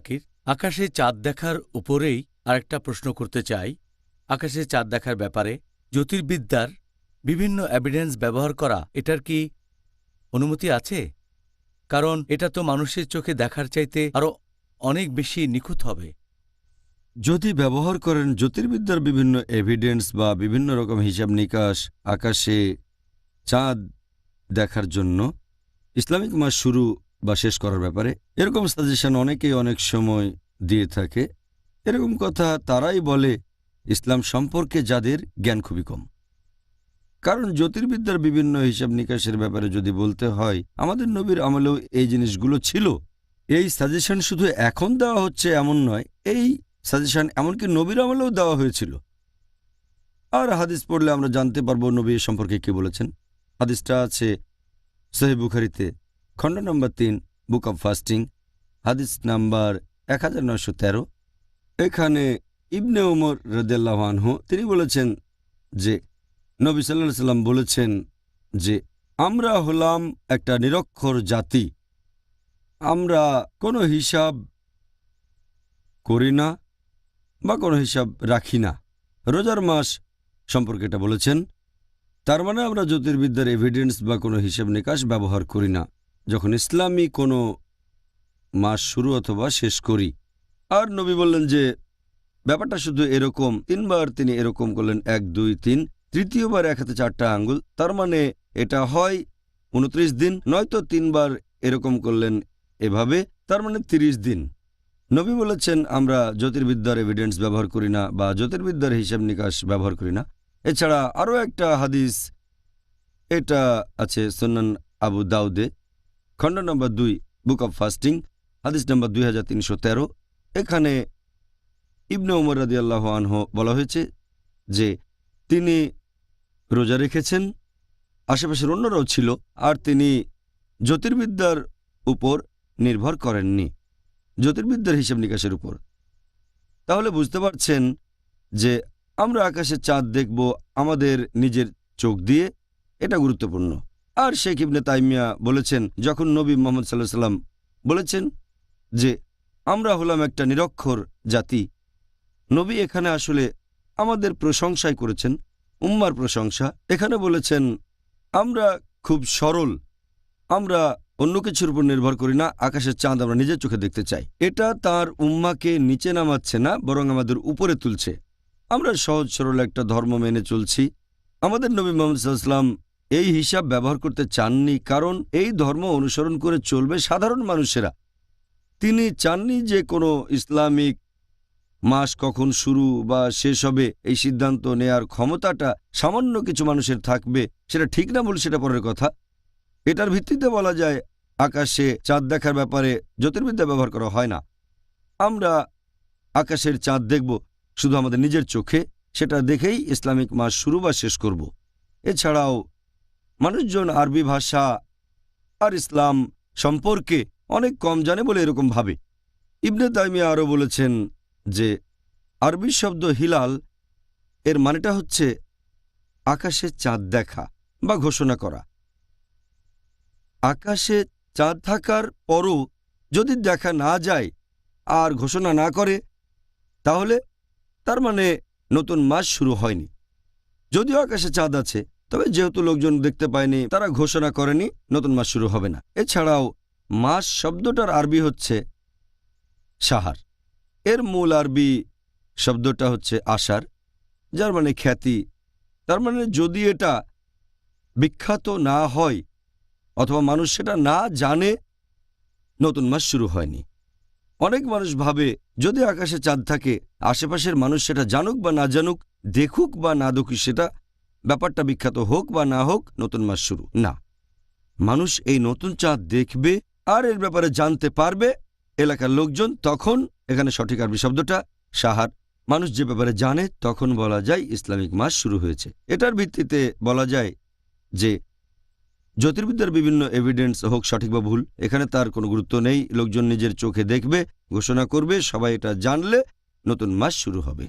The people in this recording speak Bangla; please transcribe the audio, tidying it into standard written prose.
জাকির। আকাশে চাঁদ দেখার উপরেই আরেকটা প্রশ্ন করতে চাই। আকাশে চাঁদ দেখার ব্যাপারে জ্যোতির্বিদ্যার বিভিন্ন এভিডেন্স ব্যবহার করা, এটার কি অনুমতি আছে? কারণ এটা তো মানুষের চোখে দেখার চাইতে আরও অনেক বেশি নিখুঁত হবে। যদি ব্যবহার করেন জ্যোতির্বিদ্যার বিভিন্ন এভিডেন্স বা বিভিন্ন রকম হিসাব নিকাশ আকাশে চাঁদ দেখার জন্য ইসলামিক মাস শুরু বা শেষ করার ব্যাপারে, এরকম সাজেশন অনেকেই অনেক সময় দিয়ে থাকে। এরকম কথা তারাই বলে ইসলাম সম্পর্কে যাদের জ্ঞান খুবই কম। কারণ জ্যোতির্বিদ্যার বিভিন্ন হিসাব নিকাশের ব্যাপারে যদি বলতে হয়, আমাদের নবীর আমলেও এই জিনিসগুলো ছিল। এই সাজেশন শুধু এখন দেওয়া হচ্ছে এমন নয়, এই সাজেশন এমনকি নবীর আমলেও দেওয়া হয়েছিল। আর হাদিস পড়লে আমরা জানতে পারবো নবী এ সম্পর্কে কি বলেছেন। হাদিসটা আছে সহিহ বুখারীতে, খণ্ড নম্বর 3, বুক অব ফাস্টিং, হাদিস নাম্বার 1913। এখানে ইবনে উমর রাদিয়াল্লাহু আনহু তিনি বলেছেন যে নবী সাল্লাল্লাহু আলাইহি সাল্লাম বলেছেন যে আমরা হলাম একটা নিরক্ষর জাতি, আমরা কোনো হিসাব করি না বা কোনো হিসাব রাখি না। রোজার মাস সম্পর্কে এটা বলেছেন। তার মানে আমরা জ্যোতির্বিদ্যার এভিডেন্স বা কোনো হিসাব নিকাশ ব্যবহার করি না যখন ইসলামী কোনো মাস শুরু অথবা শেষ করি। আর নবী বললেন যে ব্যাপারটা শুধু এরকম। 3 বার তিনি এরকম করলেন, 1, 2, 3। তৃতীয়বার এক হাতে 4টা আঙ্গুল, তার মানে এটা হয় 29 দিন, নয়তো 3 বার এরকম করলেন এভাবে, তার মানে 30 দিন। নবী বলেছেন আমরা জ্যোতির্বিদ্যার এভিডেন্স ব্যবহার করি না বা জ্যোতির্বিদ্যার হিসাব নিকাশ ব্যবহার করি না। এছাড়া আরও একটা হাদিস, এটা আছে সুনান আবু দাউদে, খণ্ড নম্বর 2, বুক অব ফাস্টিং, হাদিস নম্বর 2313। এখানে ইবনে উমর রাদিয়াল্লাহু আনহু বলা হয়েছে যে তিনি রোজা রেখেছেন, আশেপাশের অন্যরাও ছিল, আর তিনি জ্যোতির্বিদ্যার উপর নির্ভর করেননি, জ্যোতির্বিদ্যার হিসাব নিকাশের উপর। তাহলে বুঝতে পারছেন যে আমরা আকাশে চাঁদ দেখব আমাদের নিজের চোখ দিয়ে, এটা গুরুত্বপূর্ণ। আর শেখ ইবনে তাইমিয়া বলেছেন, যখন নবী মুহাম্মদ সাল্লাল্লাহু আলাইহি সাল্লাম বলেছেন যে আমরা হলাম একটা নিরক্ষর জাতি, নবী এখানে আসলে আমাদের প্রশংসাই করেছেন, উম্মার প্রশংসা। এখানে বলেছেন আমরা খুব সরল, আমরা অন্য কিছুর উপর নির্ভর করি না, আকাশের চাঁদ আমরা নিজের চোখে দেখতে চাই। এটা তার উম্মাকে নিচে নামাচ্ছে না, বরং আমাদের উপরে তুলছে। আমরা সহজ সরল একটা ধর্ম মেনে চলছি। আমাদের নবী মুহাম্মদ সাল্লাল্লাহু আলাইহি সাল্লাম এই হিসাব ব্যবহার করতে চাননি, কারণ এই ধর্ম অনুসরণ করে চলবে সাধারণ মানুষেরা। তিনি চাননি যে কোনো ইসলামিক মাস কখন শুরু বা শেষ হবে এই সিদ্ধান্ত নেয়ার ক্ষমতাটা সামান্য কিছু মানুষের থাকবে। সেটা ঠিক না বলে সেটা পরের কথা। এটার ভিত্তিতে বলা যায় আকাশে চাঁদ দেখার ব্যাপারে জ্যোতির্বিদ্যা ব্যবহার করা হয় না। আমরা আকাশের চাঁদ দেখব শুধু আমাদের নিজের চোখে, সেটা দেখেই ইসলামিক মাস শুরু বা শেষ করব। এছাড়াও মানুষজন আরবি ভাষা আর ইসলাম সম্পর্কে অনেক কম জানে বলে এরকম ভাবে। ইবনে তাইমিয়া আরও বলেছেন যে আরবি শব্দ হিলাল এর মানেটা হচ্ছে আকাশে চাঁদ দেখা বা ঘোষণা করা। আকাশে চাঁদ থাকার পরও যদি দেখা না যায় আর ঘোষণা না করে, তাহলে তার মানে নতুন মাস শুরু হয়নি। যদিও আকাশে চাঁদ আছে, তবে যেহেতু লোকজন দেখতে পায়নি, তারা ঘোষণা করেনি নতুন মাস শুরু হবে না। এছাড়াও মাস শব্দটার আরবি হচ্ছে সাহার, এর মূল আরবি শব্দটা হচ্ছে আশার, যার মানে খ্যাতি। তার মানে যদি এটা বিখ্যাত না হয় অথবা মানুষ সেটা না জানে, নতুন মাস শুরু হয়নি। অনেক মানুষ ভাবে যদি আকাশে চাঁদ থাকে, আশেপাশের মানুষ সেটা জানুক বা না জানুক, দেখুক বা না দেখুক, সেটা ব্যাপারটা বিখ্যাত হোক বা না হোক, নতুন মাস শুরু না। মানুষ এই নতুন চাঁদ দেখবে আর এর ব্যাপারে জানতে পারবে এলাকার লোকজন, তখন এখানে সঠিক আরবি শব্দটা সাহার। মানুষ যে ব্যাপারে জানে তখন বলা যায় ইসলামিক মাস শুরু হয়েছে। এটার ভিত্তিতে বলা যায় যে জ্যোতির্বিদ্যার বিভিন্ন এভিডেন্স হোক সঠিক বা ভুল, এখানে তার কোনো গুরুত্ব নেই। লোকজন নিজের চোখে দেখবে, ঘোষণা করবে, সবাই এটা জানলে নতুন মাস শুরু হবে।